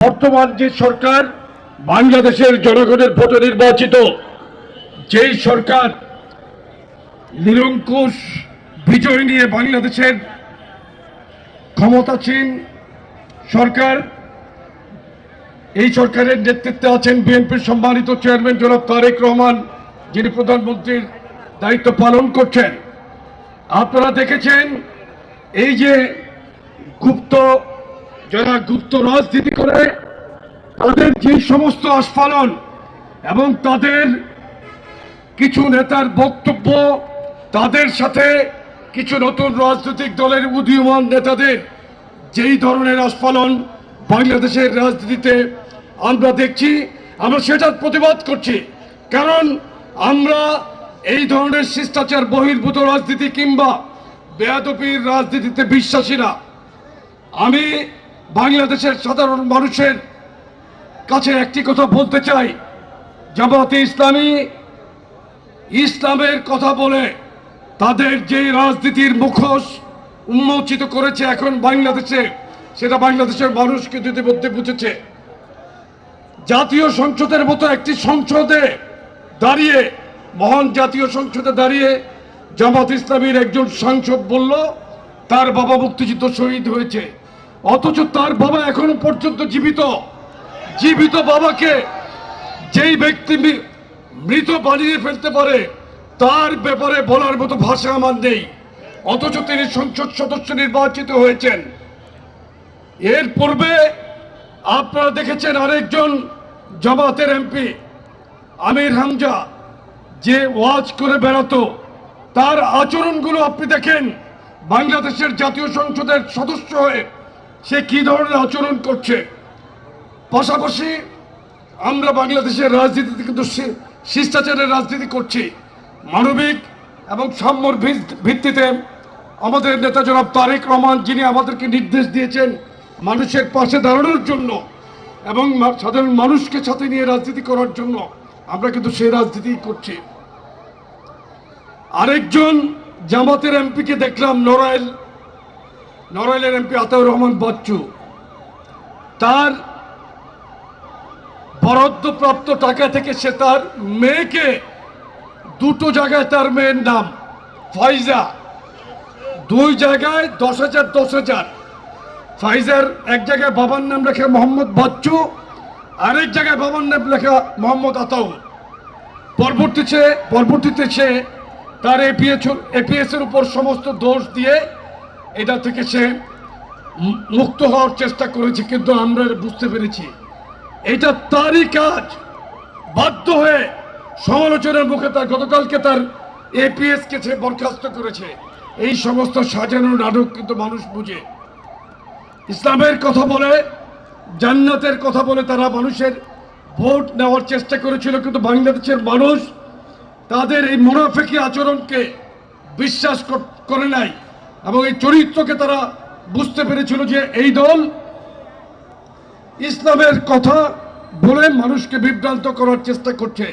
বর্তমান যে সরকার বাংলাদেশের জনগণের ভোটে নির্বাচিত যেই সরকার নিরঙ্কুশ বিজয় নিয়ে বাংলাদেশের ক্ষমতাসীন সরকার, এই সরকারের নেতৃত্বে আছেন বিএনপির সম্মানিত চেয়ারম্যান জনাব তারেক রহমান, যিনি প্রধানমন্ত্রীর দায়িত্ব পালন করছেন। আপনারা দেখেছেন এই যে যারা গুপ্ত রাজনীতি করে তাদের যে সমস্ত আস্ফালন এবং তাদের কিছু নেতার বক্তব্য, তাদের সাথে কিছু নতুন রাজনৈতিক দলের উদীয়মান নেতাদের যেই ধরনের আস্ফালন বাংলাদেশের রাজনীতিতে আমরা দেখছি, আমরা সেটার প্রতিবাদ করছি। কারণ আমরা এই ধরনের শিষ্টাচার বহির্ভূত রাজনীতি কিংবা বেয়াদবির রাজনীতিতে বিশ্বাসী না। আমি বাংলাদেশের সাধারণ মানুষের কাছে একটি কথা বলতে চাই, জামাতে ইসলামী ইসলামের কথা বলে তাদের যে রাজনীতির মুখোশ উন্মোচিত করেছে এখন বাংলাদেশে, সেটা বাংলাদেশের মানুষকে ইতিমধ্যে বুঝেছে। জাতীয় সংসদের মতো একটি সংসদে দাঁড়িয়ে, মহান জাতীয় সংসদে দাঁড়িয়ে জামাত ইসলামীর একজন সাংসদ বলল তার বাবা মুক্তিযুদ্ধ শহীদ হয়েছে, অথচ তার বাবা এখনো পর্যন্ত জীবিত বাবাকে যেই ব্যক্তি মৃত বানিয়ে ফেলতে পারে তার ব্যাপারে বলার মতো ভাষা আমার নেই, অথচ তিনি সংসদ সদস্য নির্বাচিত হয়েছেন। এর পূর্বে আপনারা দেখেছেন আরেকজন জামাতের এমপি আমির হামজা যে ওয়াজ করে বেড়াতো, তার আচরণগুলো আপনি দেখেন বাংলাদেশের জাতীয় সংসদের সদস্য হয়ে সে কি ধরনের আচরণ করছে। পাশাপাশি আমরা বাংলাদেশের রাজনীতিতে কিন্তু শিষ্টাচারের রাজনীতি করছি, মানবিক এবং সাম্যর ভিত্তিতে। আমাদের নেতা জনাব তারেক রহমান, যিনি আমাদেরকে নির্দেশ দিয়েছেন মানুষের পাশে দাঁড়ানোর জন্য এবং সাধারণ মানুষকে সাথে নিয়ে রাজনীতি করার জন্য, আমরা কিন্তু সেই রাজনীতি করছি। আরেকজন জামাতের এমপিকে দেখলাম, নড়াইলের এমপি আতাউর রহমান বাচ্চু, তার বরাদ্দপ্রাপ্ত টাকা থেকে সে তার মেয়েকে দুটো জায়গায়, তার মেয়ের নাম ফাইজা, দুই জায়গায় 10,000 ফাইজার এক জায়গায় বাবার নাম লেখা মোহাম্মদ বাচ্চু, আরেক জায়গায় বাবার নাম লেখা মোহাম্মদ আতাউর। পরবর্তীতে সে তার এপিএস এর উপর সমস্ত দোষ দিয়ে এটা থেকে সে মুক্ত হওয়ার চেষ্টা করেছে, কিন্তু আমরা বুঝতে পেরেছি এটা তারই কাজ। বাধ্য হয়ে সমালোচনার মুখে গতকালকে তার এপিএস কে সে বরখাস্ত করেছে। এই সমস্ত সাজানো নাটক কিন্তু মানুষ বুঝে। ইসলামের কথা বলে, জান্নাতের কথা বলে তারা মানুষের ভোট নেওয়ার চেষ্টা করেছিল, কিন্তু বাংলাদেশের মানুষ তাদের এই মুনাফিকি আচরণকে বিশ্বাস করে নাই এবং এই চরিত্রকে তারা বুঝতে পেরেছিল যে এই দল ইসলামের কথা বলে মানুষকে বিভ্রান্ত করার চেষ্টা করছে।